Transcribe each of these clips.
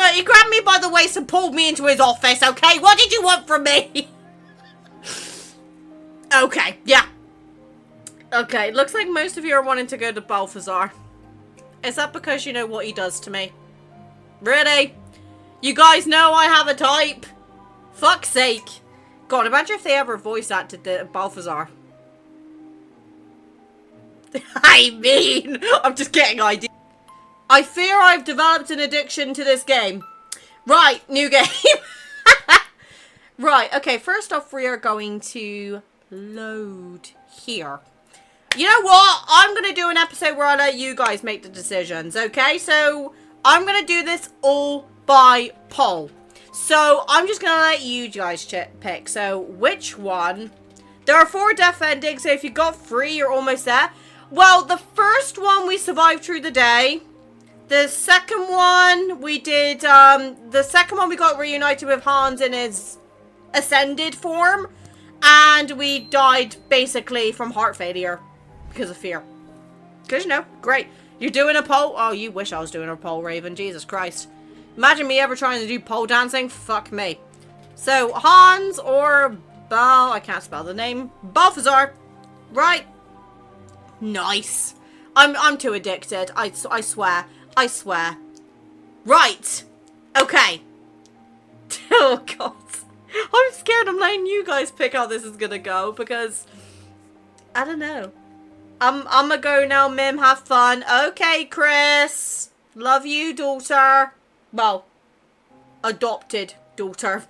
Look, he grabbed me by the waist and pulled me into his office, okay? What did you want from me? Okay, yeah. Okay, looks like most of you are wanting to go to Balthazar. Is that because you know what he does to me? Really? You guys know I have a type? Fuck's sake. God, imagine if they ever voice acted the Balthazar. I mean, I'm just getting ideas. I fear I've developed an addiction to this game. Right, new game. Right, okay, first off we are going to load here. You know what? I'm going to do an episode where I let you guys make the decisions, okay? So, I'm going to do this all by poll. So, I'm just going to let you guys pick. So, which one? There are 4 death endings, so if you got 3, you're almost there. Well, the first one we survived through the day. The second one we did, the second one we got reunited with Hans in his ascended form. And we died basically from heart failure. Because of fear. Because, you know, great. You're doing a pole? Oh, you wish I was doing a pole, Raven. Jesus Christ. Imagine me ever trying to do pole dancing. Fuck me. So, Hans or I can't spell the name. Balthazar. Right. Nice. I'm too addicted. I swear. I swear. Right. Okay. Oh, God. I'm scared I'm letting you guys pick how this is gonna go. Because, I don't know. I'm gonna go now, Mim. Have fun. Okay, Chris. Love you, daughter. Well, adopted daughter.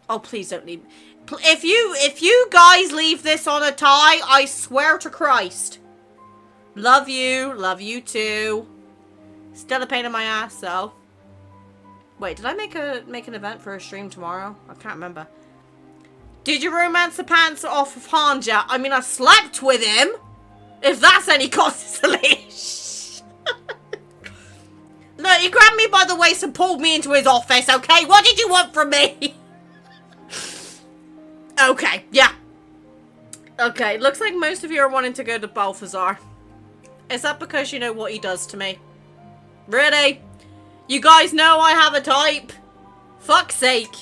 Oh, please don't leave. If you guys leave this on a tie, I swear to Christ. Love you. Love you too. Still a pain in my ass, though. Wait, did I make an event for a stream tomorrow? I can't remember. Did you romance the pants off of Hans yet? I mean, I slept with him. If that's any consolation. Look, he grabbed me by the waist and pulled me into his office, okay? What did you want from me? Okay, yeah. Okay, looks like most of you are wanting to go to Balthazar. Is that because you know what he does to me? Really? You guys know I have a type? Fuck's sake.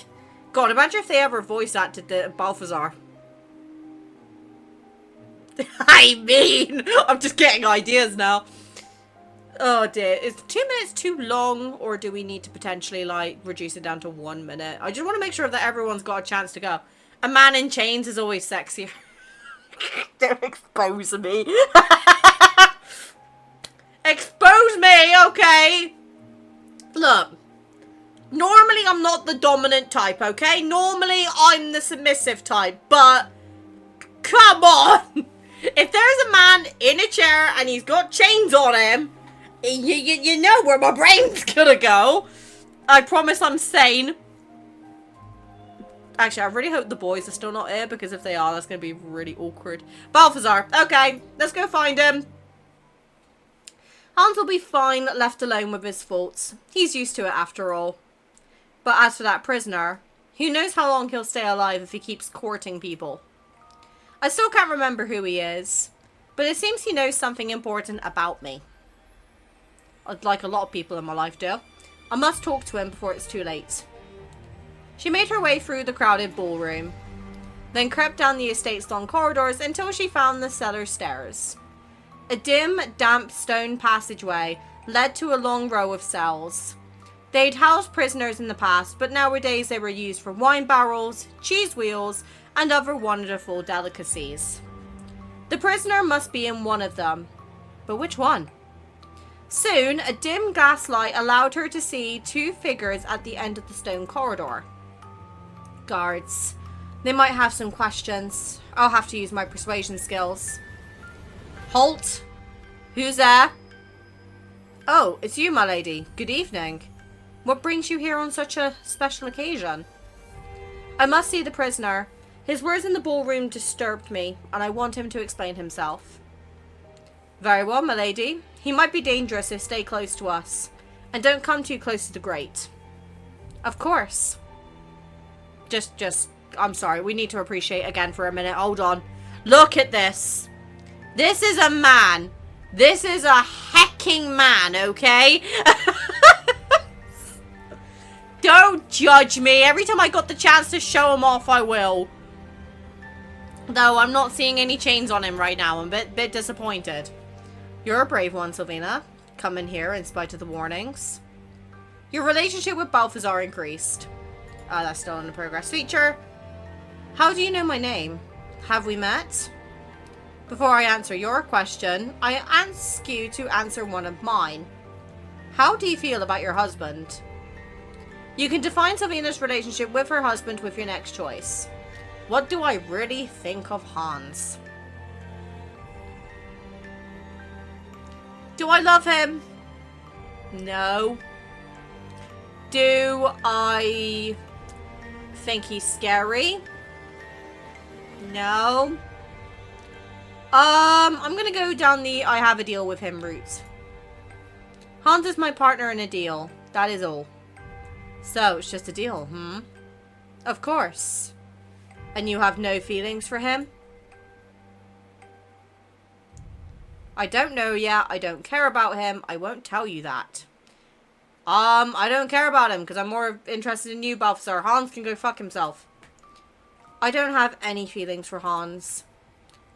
God, imagine if they ever voice acted the Balthazar. I mean, I'm just getting ideas now. Oh dear, is 2 minutes too long, or do we need to potentially, like, reduce it down to 1 minute? I just want to make sure that everyone's got a chance to go. A man in chains is always sexier. Don't expose me. Expose me, okay? Look. Normally, I'm not the dominant type, okay? Normally, I'm the submissive type, but come on! If there's a man in a chair and he's got chains on him, you know where my brain's gonna go. I promise I'm sane. Actually, I really hope the boys are still not here, because if they are, that's gonna be really awkward. Balthazar, okay, let's go find him. Hans will be fine left alone with his faults. He's used to it after all. But as for that prisoner, who knows how long he'll stay alive if he keeps courting people. I still can't remember who he is, but it seems he knows something important about me. Like a lot of people in my life do. I must talk to him before it's too late. She made her way through the crowded ballroom, then crept down the estate's long corridors until she found the cellar stairs. A dim, damp stone passageway led to a long row of cells. They'd housed prisoners in the past, but nowadays they were used for wine barrels, cheese wheels, and other wonderful delicacies. The prisoner must be in one of them. But which one? Soon, a dim gaslight allowed her to see 2 figures at the end of the stone corridor. Guards. They might have some questions. I'll have to use my persuasion skills. Halt! Who's there? Oh, it's you, my lady. Good evening. What brings you here on such a special occasion? I must see the prisoner. His words in the ballroom disturbed me, and I want him to explain himself. Very well, my lady. He might be dangerous, so stay close to us. And don't come too close to the grate. Of course. I'm sorry, we need to appreciate again for a minute. Hold on. Look at this. This is a man. This is a hecking man, okay? judge me. Every time I got the chance to show him off, I will. Though I'm not seeing any chains on him right now. I'm a bit disappointed. You're a brave one, Sylvina. Coming here in spite of the warnings. Your relationship with Balthazar increased. That's still in the progress feature. How do you know my name? Have we met? Before I answer your question, I ask you to answer one of mine. How do you feel about your husband? You can define Sylvina's relationship with her husband with your next choice. What do I really think of Hans? Do I love him? No. Do I think he's scary? No. I'm gonna go down the I have a deal with him route. Hans is my partner in a deal. That is all. So, it's just a deal, Of course. And you have no feelings for him? I don't know yet. I don't care about him. I won't tell you that. I don't care about him because I'm more interested in you, Balthazar. Hans can go fuck himself. I don't have any feelings for Hans.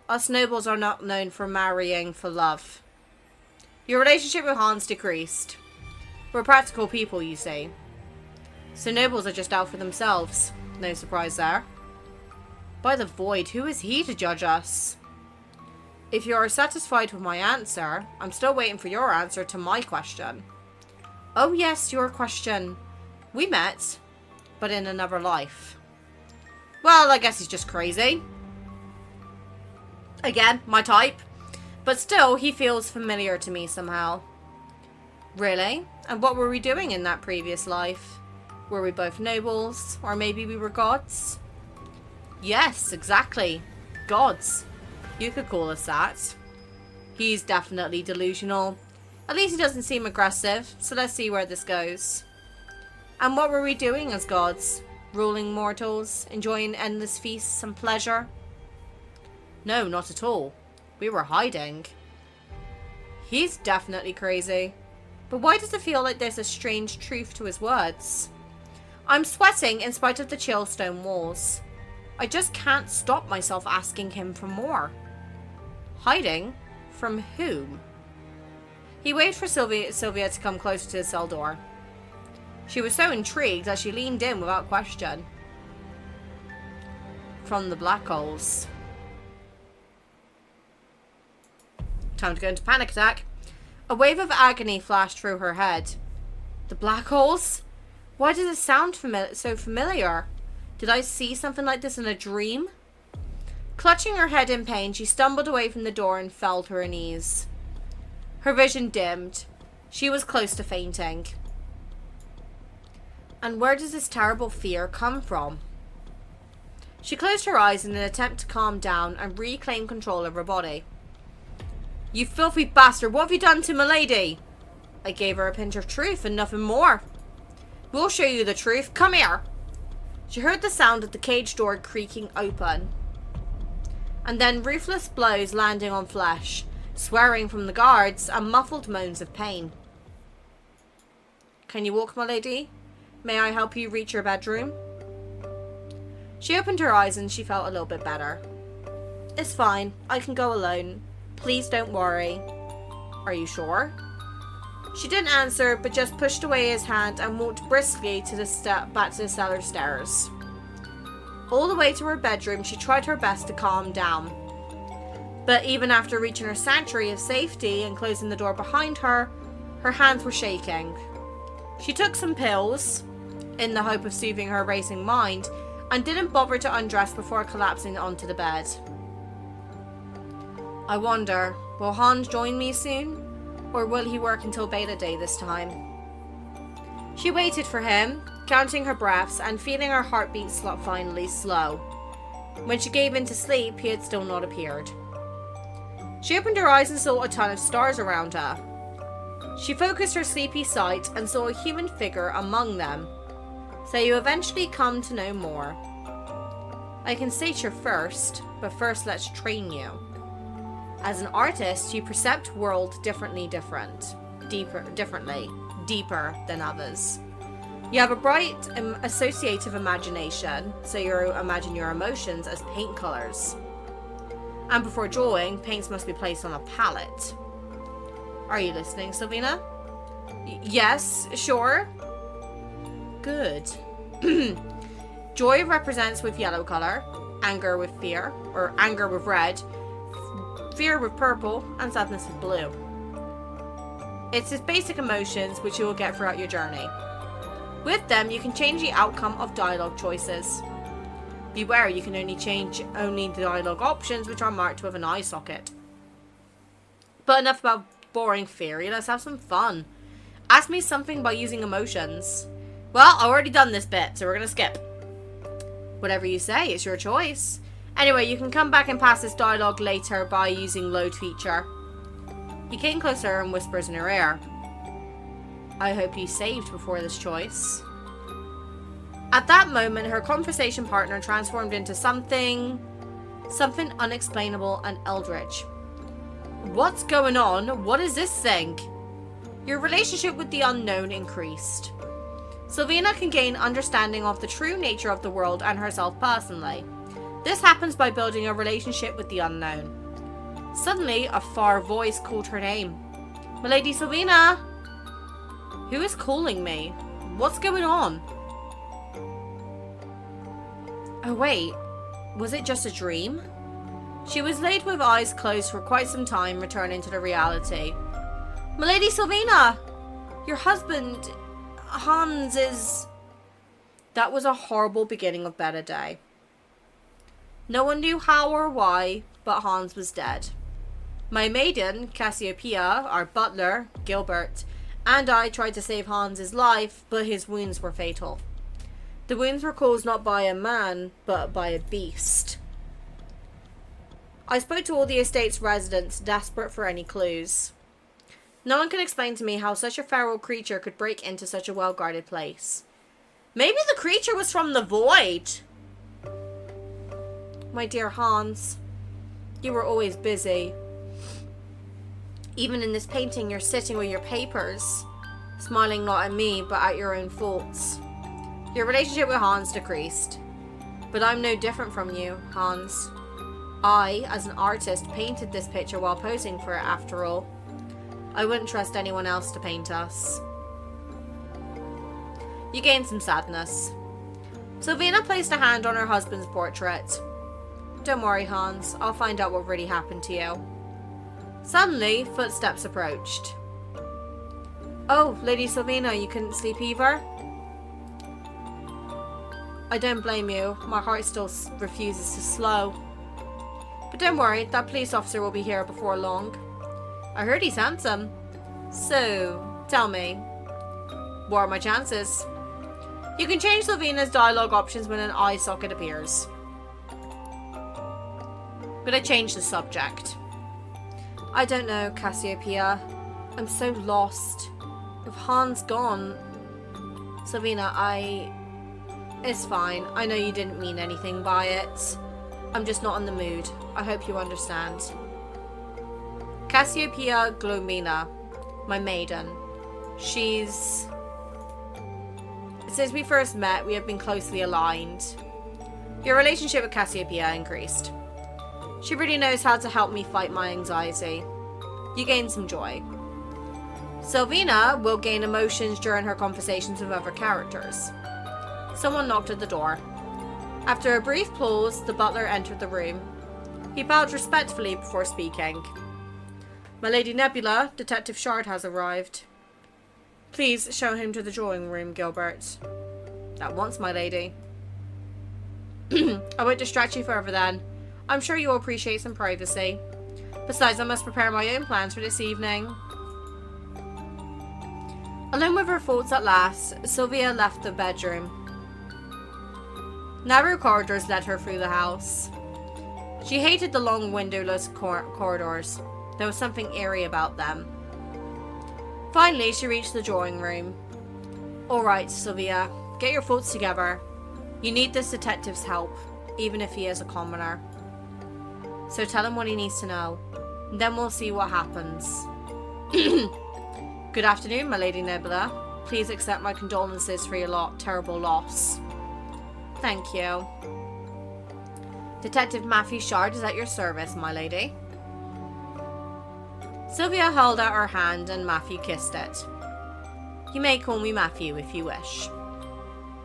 Us nobles are not known for marrying for love. Your relationship with Hans decreased. We're practical people, you see. So nobles are just out for themselves. No surprise there. By the void, who is he to judge us? If you are satisfied with my answer, I'm still waiting for your answer to my question. Oh yes, your question. We met, but in another life. Well, I guess he's just crazy. Again, my type. But still, he feels familiar to me somehow. Really? And what were we doing in that previous life? Were we both nobles? Or maybe we were gods? Yes, exactly. Gods. You could call us that. He's definitely delusional. At least he doesn't seem aggressive, so let's see where this goes. And what were we doing as gods? Ruling mortals? Enjoying endless feasts and pleasure? No, not at all. We were hiding. He's definitely crazy. But why does it feel like there's a strange truth to his words? I'm sweating in spite of the chill stone walls. I just can't stop myself asking him for more. Hiding? From whom? He waited for Sylvia to come closer to the cell door. She was so intrigued that she leaned in without question. From the black holes. Time to go into panic attack. A wave of agony flashed through her head. The black holes? Why does it sound so familiar? Did I see something like this in a dream? Clutching her head in pain, she stumbled away from the door and fell to her knees. Her vision dimmed. She was close to fainting. And where does this terrible fear come from? She closed her eyes in an attempt to calm down and reclaim control of her body. You filthy bastard, what have you done to milady? I gave her a pinch of truth and nothing more. We'll show you the truth. Come here. She heard the sound of the cage door creaking open. And then ruthless blows landing on flesh, swearing from the guards, and muffled moans of pain. Can you walk, my lady? May I help you reach your bedroom? She opened her eyes and she felt a little bit better. It's fine. I can go alone. Please don't worry. Are you sure? She didn't answer, but just pushed away his hand and walked briskly to back to the cellar stairs. All the way to her bedroom, she tried her best to calm down. But even after reaching her sanctuary of safety and closing the door behind her, her hands were shaking. She took some pills, in the hope of soothing her racing mind, and didn't bother to undress before collapsing onto the bed. I wonder, will Hans join me soon? Or will he work until beta day this time? She waited for him, counting her breaths and feeling her heartbeat finally slow. When she gave in to sleep, he had still not appeared. She opened her eyes and saw a ton of stars around her. She focused her sleepy sight and saw a human figure among them. So you eventually come to know more. I can state your first, but first let's train you. As an artist, you perceive world differently than others. You have a bright associative imagination, so you imagine your emotions as paint colours. And before drawing, paints must be placed on a palette. Are you listening, Sylvina? Yes, sure. Good. Joy represents with yellow colour, anger with fear, or anger with red, fear with purple, and sadness with blue. It's his basic emotions which you will get throughout your journey. With them, you can change the outcome of dialogue choices. Beware, you can only change the dialogue options which are marked with an eye socket. But enough about boring theory, let's have some fun. Ask me something by using emotions. Well, I've already done this bit, so we're going to skip. Whatever you say, it's your choice. Anyway, you can come back and pass this dialogue later by using load feature. He came closer and whispers in her ear. I hope you saved before this choice. At that moment, her conversation partner transformed into something unexplainable and eldritch. What's going on? What is this thing? Your relationship with the unknown increased. Sylvina can gain understanding of the true nature of the world and herself personally. This happens by building a relationship with the unknown. Suddenly, a far voice called her name. Milady Sylvina! Who is calling me? What's going on? Oh wait, was it just a dream? She was laid with eyes closed for quite some time, returning to the reality. Milady Sylvina! Your husband, Hans, is... That was a horrible beginning of better day. No one knew how or why, but Hans was dead. My maiden, Cassiopeia, our butler, Gilbert, and I tried to save Hans's life, but his wounds were fatal. The wounds were caused not by a man, but by a beast. I spoke to all the estate's residents, desperate for any clues. No one could explain to me how such a feral creature could break into such a well-guarded place. Maybe the creature was from the void. My dear Hans, you were always busy. Even in this painting, you're sitting with your papers, smiling not at me, but at your own faults. Your relationship with Hans decreased. But I'm no different from you, Hans. I, as an artist, painted this picture while posing for it after all. I wouldn't trust anyone else to paint us. You gained some sadness. Sylvina placed a hand on her husband's portrait. Don't worry, Hans. I'll find out what really happened to you. Suddenly, footsteps approached. Oh, Lady Sylvina, you couldn't sleep either? I don't blame you. My heart still refuses to slow. But don't worry, that police officer will be here before long. I heard he's handsome. So, tell me, what are my chances? You can change Sylvina's dialogue options when an eye socket appears. But I changed the subject. I don't know, Cassiopeia. I'm so lost. With Hans gone... Sylvina, It's fine. I know you didn't mean anything by it. I'm just not in the mood. I hope you understand. Cassiopeia Glomina, my maiden. She's... Since we first met, we have been closely aligned. Your relationship with Cassiopeia increased. She really knows how to help me fight my anxiety. You gain some joy. Sylvina will gain emotions during her conversations with other characters. Someone knocked at the door. After a brief pause, the butler entered the room. He bowed respectfully before speaking. My Lady Nebula, Detective Shard has arrived. Please show him to the drawing room, Gilbert. At once, my lady. I won't distract you further then. I'm sure you'll appreciate some privacy. Besides, I must prepare my own plans for this evening. Alone with her thoughts at last, Sylvia left the bedroom. Narrow corridors led her through the house. She hated the long windowless corridors. There was something eerie about them. Finally, she reached the drawing room. Alright, Sylvia, get your thoughts together. You need this detective's help, even if he is a commoner. So tell him what he needs to know. Then we'll see what happens. Good afternoon, my Lady Nebula. please accept my condolences for your terrible loss. Thank you. Detective Matthew Shard is at your service, my lady. Sylvia held out her hand and Matthew kissed it. You may call me Matthew if you wish.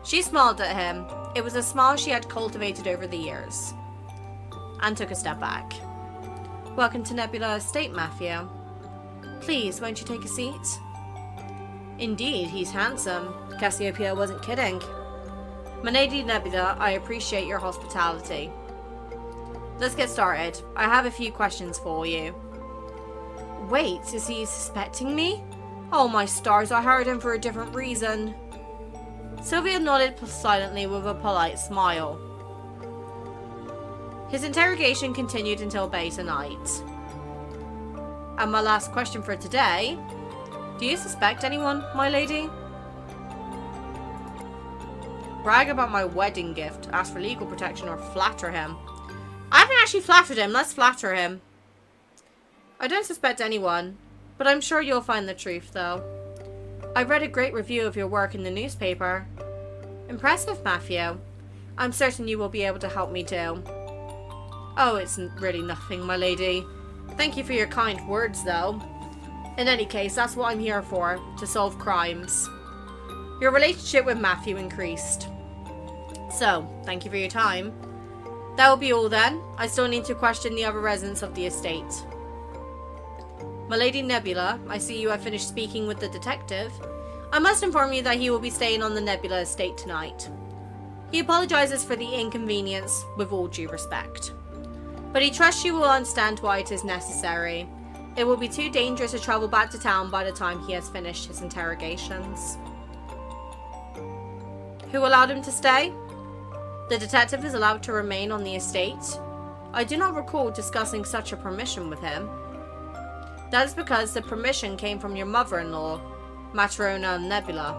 She smiled at him. It was a smile she had cultivated over the years. And took a step back. Welcome to Nebula Estate, Matthew. Please, won't you take a seat? Indeed, he's handsome. Cassiopeia wasn't kidding. My lady Nebula, I appreciate your hospitality. Let's get started. I have a few questions for you. Wait, is he suspecting me? Oh my stars, I hired him for a different reason. Sylvia nodded silently with a polite smile. His interrogation continued until beta night. And my last question for today. Do you suspect anyone, my lady? Brag about my wedding gift, ask for legal protection, or flatter him. I haven't actually flattered him, let's flatter him. I don't suspect anyone, but I'm sure you'll find the truth, though. I've read a great review of your work in the newspaper. Impressive, Matthew. I'm certain you will be able to help me too. Oh, it's really nothing, my lady. Thank you for your kind words, though. In any case, that's what I'm here for, to solve crimes. Your relationship with Matthew increased. So, thank you for your time. That will be all then. I still need to question the other residents of the estate. My lady Nebula, I see you have finished speaking with the detective. I must inform you that he will be staying on the Nebula estate tonight. He apologizes for the inconvenience with all due respect. But he trusts you will understand why it is necessary. It will be too dangerous to travel back to town by the time he has finished his interrogations. Who allowed him to stay? The detective is allowed to remain on the estate. I do not recall discussing such a permission with him. That is because the permission came from your mother-in-law, Matrona Nebula.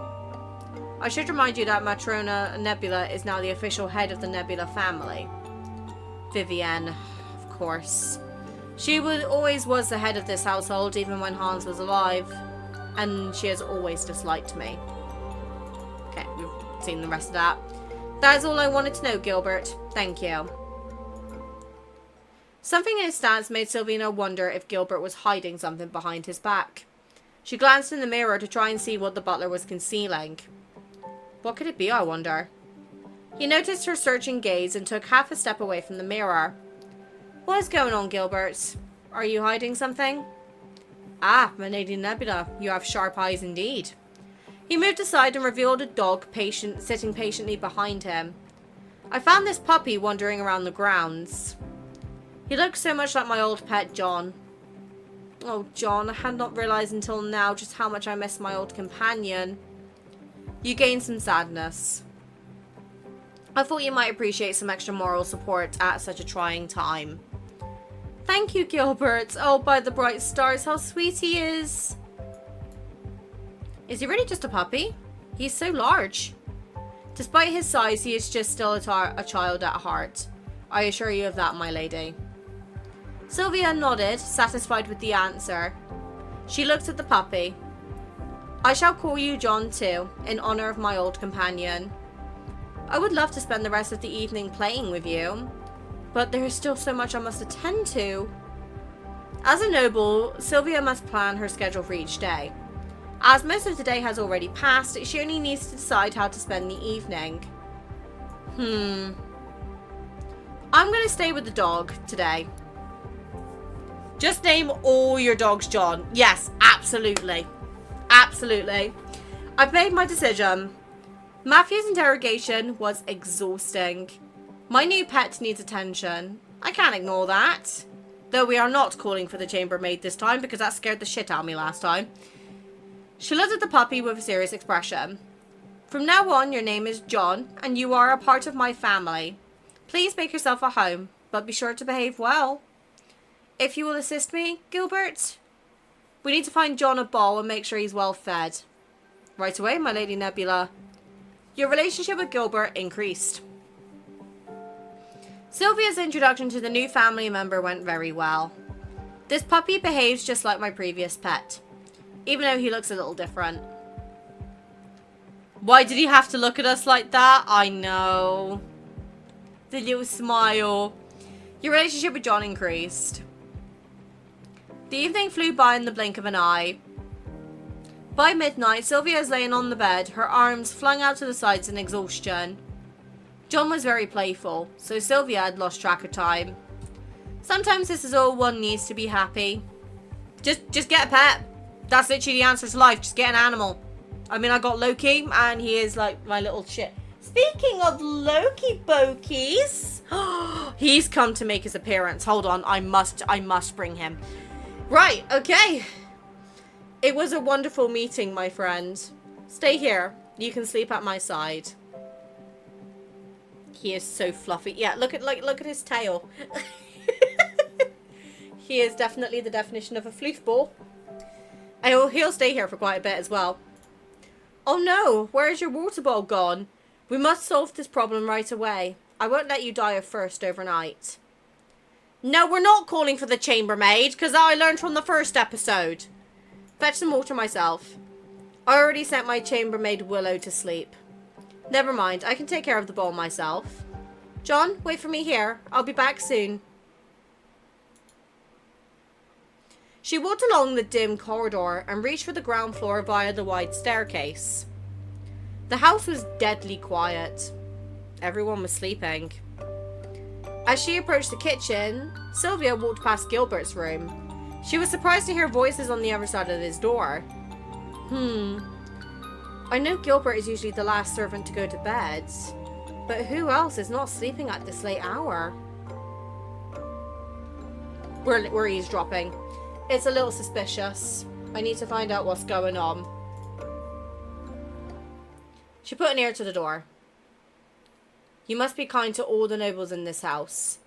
I should remind you that Matrona Nebula is now the official head of the Nebula family. Vivienne, of course. She always was the head of this household, even when Hans was alive. And she has always disliked me. Okay, we've seen the rest of that. That is all I wanted to know, Gilbert. Thank you. Something in his stance made Sylvina wonder if Gilbert was hiding something behind his back. She glanced in the mirror to try and see what the butler was concealing. What could it be, I wonder? He noticed her searching gaze and took half a step away from the mirror. What is going on, Gilbert? Are you hiding something? Ah, my lady Nebula, you have sharp eyes indeed. He moved aside and revealed a dog sitting patiently behind him. I found this puppy wandering around the grounds. He looked so much like my old pet, John. Oh, John, I had not realized until now just how much I miss my old companion. You gained some sadness. I thought you might appreciate some extra moral support at such a trying time. Thank you, Gilbert. Oh, by the bright stars, how sweet he is. Is he really just a puppy? He's so large. Despite his size, he is just still a child at heart. I assure you of that, my lady. Sylvia nodded, satisfied with the answer. She looked at the puppy. I shall call you John too, in honor of my old companion. I would love to spend the rest of the evening playing with you, but there is still so much I must attend to. As a noble, Sylvia must plan her schedule for each day. As most of the day has already passed, she only needs to decide how to spend the evening. I'm going to stay with the dog today. Just name all your dogs, John. Yes, absolutely. Absolutely. I've made my decision. Matthew's interrogation was exhausting. My new pet needs attention. I can't ignore that. Though we are not calling for the chambermaid this time because that scared the shit out of me last time. She looked at the puppy with a serious expression. From now on, your name is John, and you are a part of my family. Please make yourself at home, but be sure to behave well. If you will assist me, Gilbert. We need to find John a ball and make sure he's well fed. Right away, my lady Nebula. Your relationship with Gilbert increased. Sylvia's introduction to the new family member went very well. This puppy behaves just like my previous pet, even though he looks a little different. Why did he have to look at us like that? I know. The little smile. Your relationship with John increased. The evening flew by in the blink of an eye. By midnight, Sylvia is laying on the bed, her arms flung out to the sides in exhaustion. John was very playful, so Sylvia had lost track of time. Sometimes this is all one needs to be happy. Just get a pet. That's literally the answer to life. Just get an animal. I mean, I got Loki, and he is like my little shit. Speaking of Loki Bokies, he's come to make his appearance. Hold on, I must bring him. Right, okay. It was a wonderful meeting, my friend. Stay here. You can sleep at my side. He is so fluffy. Yeah, look at his tail. He is definitely the definition of a floofball. He'll stay here for quite a bit as well. Oh no, where is your water bowl gone? We must solve this problem right away. I won't let you die of thirst overnight. No, we're not calling for the chambermaid, because I learned from the first episode. Fetch some water myself. I already sent my chambermaid Willow to sleep. Never mind, I can take care of the bowl myself. John, wait for me here. I'll be back soon. She walked along the dim corridor and reached for the ground floor via the wide staircase. The house was deadly quiet. Everyone was sleeping. As she approached the kitchen, Sylvia walked past Gilbert's room. She was surprised to hear voices on the other side of his door. I know Gilbert is usually the last servant to go to bed, but who else is not sleeping at this late hour? We're eavesdropping. It's a little suspicious. I need to find out what's going on. She put an ear to the door. You must be kind to all the nobles in this house.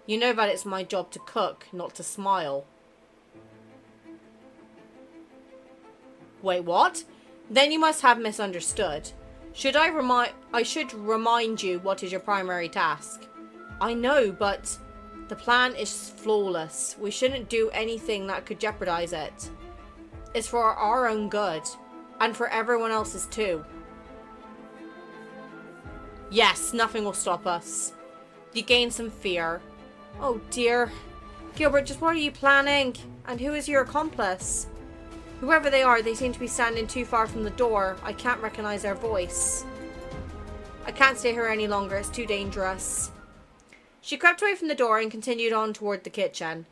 You know that it's my job to cook, not to smile. Wait, what? Then you must have misunderstood. I should remind you what is your primary task. I know, but the plan is flawless. We shouldn't do anything that could jeopardize it. It's for our own good, and for everyone else's too. Yes, nothing will stop us. You gain some fear. Oh dear. Gilbert, just what are you planning? And who is your accomplice? Whoever they are, they seem to be standing too far from the door. I can't recognize their voice. I can't stay here any longer. It's too dangerous. She crept away from the door and continued on toward the kitchen.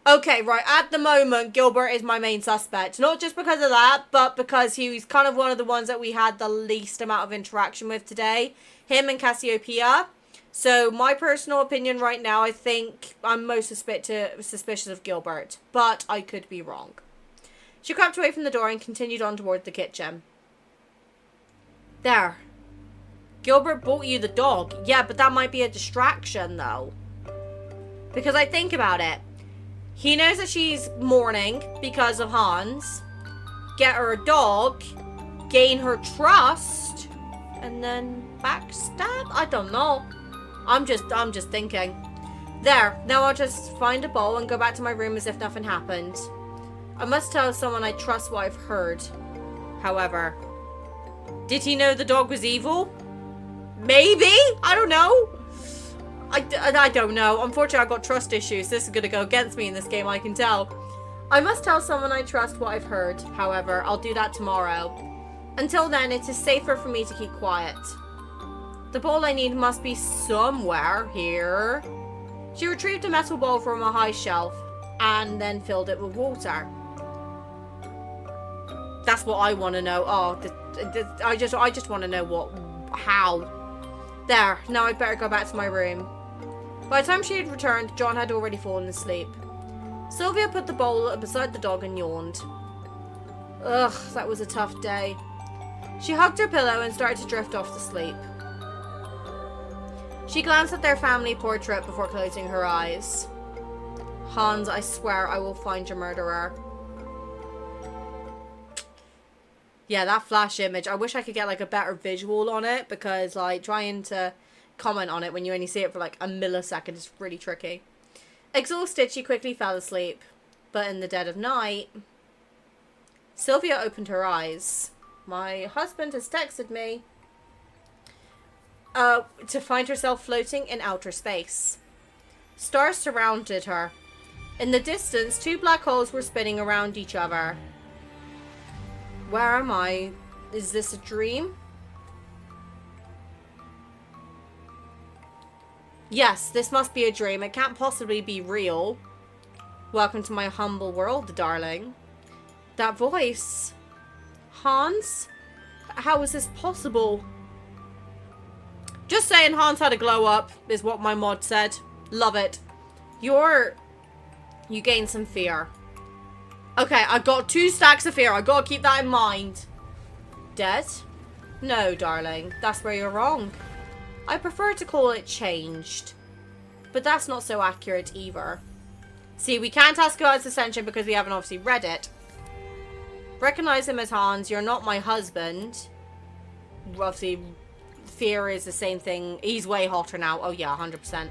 Okay, right, at the moment, Gilbert is my main suspect. Not just because of that, but because he was kind of one of the ones that we had the least amount of interaction with today. Him and Cassiopeia. So, my personal opinion right now, I think I'm most suspicious of Gilbert. But I could be wrong. She crept away from the door and continued on toward the kitchen. There. Gilbert bought you the dog. Yeah, but that might be a distraction, though. Because I think about it. He knows that she's mourning because of Hans. Get her a dog. Gain her trust. And then backstab? I don't know. I'm just thinking. There. Now I'll just find a bowl and go back to my room as if nothing happened. I must tell someone I trust what I've heard. However. Did he know the dog was evil? Maybe? I don't know. I don't know. Unfortunately, I've got trust issues. This is going to go against me in this game, I can tell. I must tell someone I trust what I've heard. However, I'll do that tomorrow. Until then, it is safer for me to keep quiet. The bowl I need must be somewhere here. She retrieved a metal bowl from a high shelf and then filled it with water. That's what I want to know. Oh, I just want to know how. There, now I'd better go back to my room. By the time she had returned, John had already fallen asleep. Sylvia put the bowl beside the dog and yawned. Ugh, that was a tough day. She hugged her pillow and started to drift off to sleep. She glanced at their family portrait before closing her eyes. Hans, I swear I will find your murderer. Yeah, that flash image. I wish I could get like a better visual on it because like trying to comment on it when you only see it for like a millisecond is really tricky. Exhausted, she quickly fell asleep. But in the dead of night, Sylvia opened her eyes. My husband has texted me to find herself floating in outer space. Stars surrounded her. In the distance, two black holes were spinning around each other. Where am I? Is this a dream? Yes, this must be a dream. It can't possibly be real. Welcome to my humble world, darling. That voice. Hans? How is this possible? Just saying, Hans had a glow up, is what my mod said. Love it. You gained some fear. Okay, I got 2 stacks of fear. I gotta keep that in mind. Dead? No, darling. That's where you're wrong. I prefer to call it changed. But that's not so accurate either. See, we can't ask about his ascension because we haven't obviously read it. Recognize him as Hans. You're not my husband. Obviously, fear is the same thing. He's way hotter now. Oh yeah, 100%.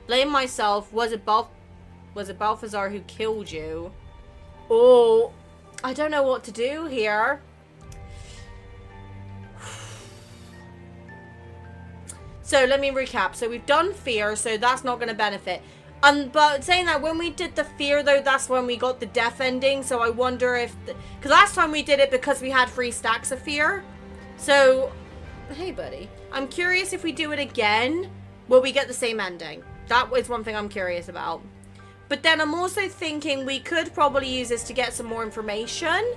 Blame myself. Was it Balthazar who killed you? Oh, I don't know what to do here. So let me recap. So we've done fear, so that's not going to benefit. But saying that, when we did the fear, though, that's when we got the death ending. So I wonder if... Because last time we did it because we had 3 stacks of fear. So, hey, buddy. I'm curious if we do it again, will we get the same ending? That was one thing I'm curious about. But then I'm also thinking we could probably use this to get some more information.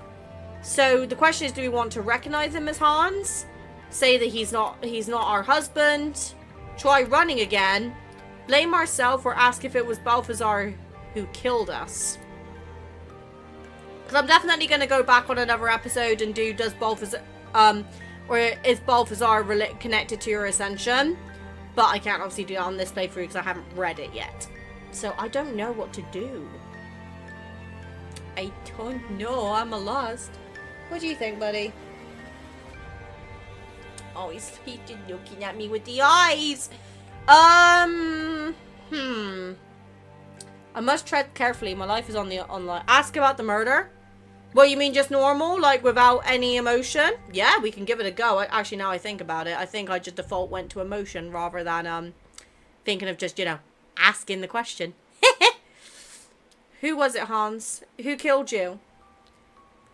So the question is, do we want to recognize him as Hans? Say that he's not our husband. Try running again. Blame ourselves or ask if it was Balthazar who killed us. Because I'm definitely going to go back on another episode and do, does Balthazar, or is Balthazar connected to your ascension? But I can't obviously do that on this playthrough because I haven't read it yet. So I don't know what to do. I don't know. I'm lost. What do you think, buddy? Oh, he's looking at me with the eyes. I must tread carefully. My life is on the online. Ask about the murder. What, you mean just normal, like without any emotion? Yeah, we can give it a go. Actually, now I think about it, I think I just default went to emotion rather than thinking of just, you know, asking the question. Who was it, Hans? Who killed you?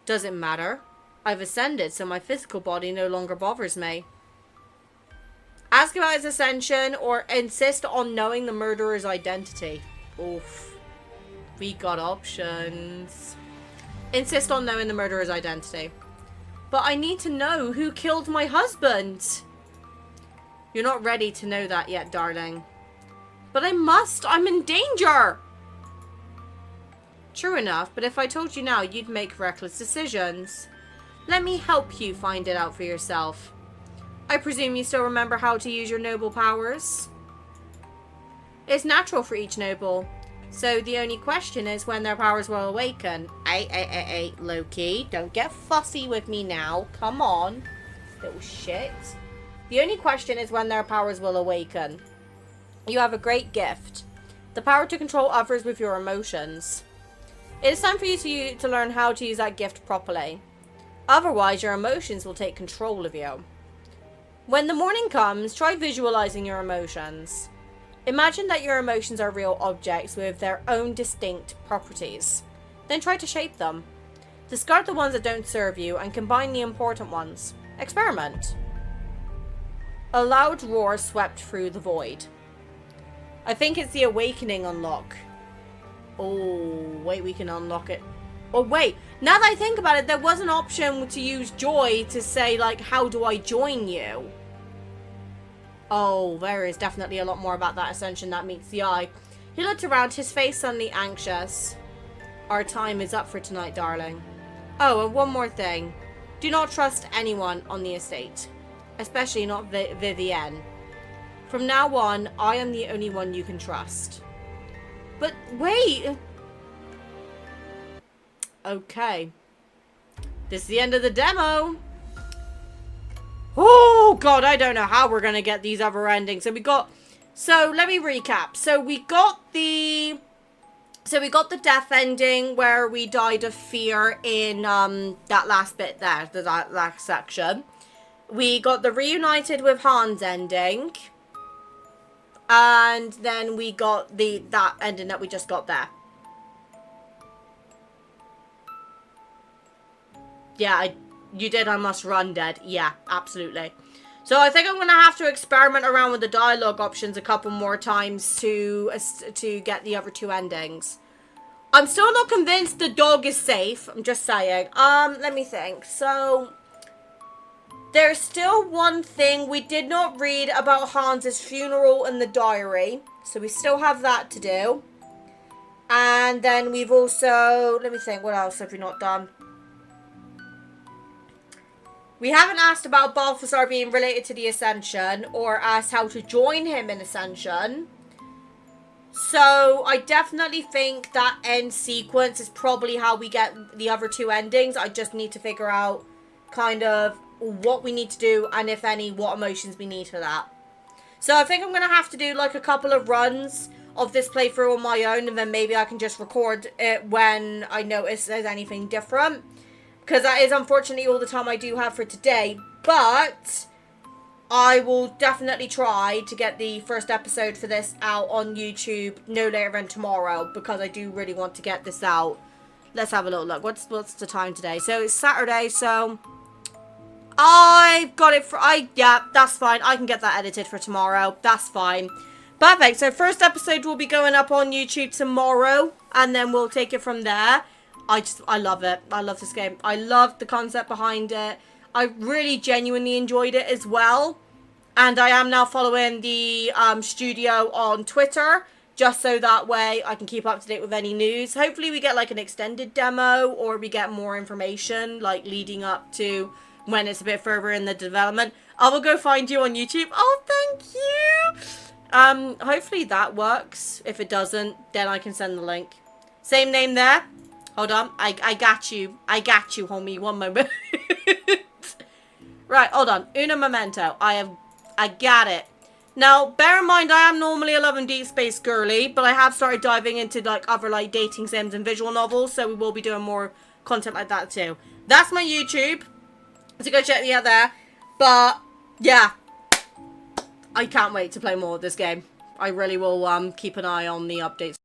Doesn't matter. I've ascended, so my physical body no longer bothers me. Ask about his ascension or insist on knowing the murderer's identity. Oof. We got options. Insist on knowing the murderer's identity. But I need to know who killed my husband. You're not ready to know that yet, darling. But I must. I'm in danger. True enough, but if I told you now, you'd make reckless decisions. Let me help you find it out for yourself. I presume you still remember how to use your noble powers? It's natural for each noble. So the only question is when their powers will awaken. Hey, low-key. Don't get fussy with me now. Come on. Little shit. The only question is when their powers will awaken. You have a great gift. The power to control others with your emotions. It is time for you to learn how to use that gift properly. Otherwise, your emotions will take control of you. When the morning comes, try visualizing your emotions. Imagine that your emotions are real objects with their own distinct properties. Then try to shape them. Discard the ones that don't serve you and combine the important ones. Experiment. A loud roar swept through the void. I think it's the awakening unlock. Oh, wait, we can unlock it. Oh, wait. Now that I think about it, there was an option to use joy to say, like, how do I join you? Oh, there is definitely a lot more about that ascension that meets the eye. He looked around, his face suddenly anxious. Our time is up for tonight, darling. Oh, and one more thing. Do not trust anyone on the estate. Especially not Vivienne. From now on, I am the only one you can trust. But wait! Okay. This is the end of the demo. Oh, God, I don't know how we're going to get these other endings. So let me recap. So we got the So we got the death ending where we died of fear in that last bit there, that last section. We got the reunited with Hans ending. And then we got that ending that we just got there. Yeah, you did I Must Run dead. Yeah, absolutely. So I think I'm going to have to experiment around with the dialogue options a couple more times to get the other two endings. I'm still not convinced the dog is safe. I'm just saying. Let me think. So there's still one thing we did not read about Hans's funeral in the diary. So we still have that to do. And then we've also, let me think, what else have we not done? We haven't asked about Balthazar being related to the Ascension or asked how to join him in Ascension. So I definitely think that end sequence is probably how we get the other two endings. I just need to figure out kind of what we need to do and if any, what emotions we need for that. So I think I'm going to have to do like a couple of runs of this playthrough on my own, and then maybe I can just record it when I notice there's anything different. Because that is unfortunately all the time I do have for today. But I will definitely try to get the first episode for this out on YouTube no later than tomorrow. Because I do really want to get this out. Let's have a little look. What's the time today? So it's Saturday, so I've got it for... yeah, that's fine. I can get that edited for tomorrow. That's fine. Perfect. So first episode will be going up on YouTube tomorrow. And then we'll take it from there. I love it. I love this game. I love the concept behind it. I really genuinely enjoyed it as well. And I am now following the studio on Twitter. Just so that way I can keep up to date with any news. Hopefully we get like an extended demo. Or we get more information like leading up to when it's a bit further in the development. I will go find you on YouTube. Oh, thank you. Hopefully that works. If it doesn't, then I can send the link. Same name there. Hold on. I got you. I got you, homie. One moment. Right, hold on. Uno momento. I got it. Now, bear in mind, I am normally a Love and Deepspace girly, but I have started diving into like other like dating sims and visual novels, so we will be doing more content like that too. That's my YouTube. So go check me out there. But yeah, I can't wait to play more of this game. I really will keep an eye on the updates.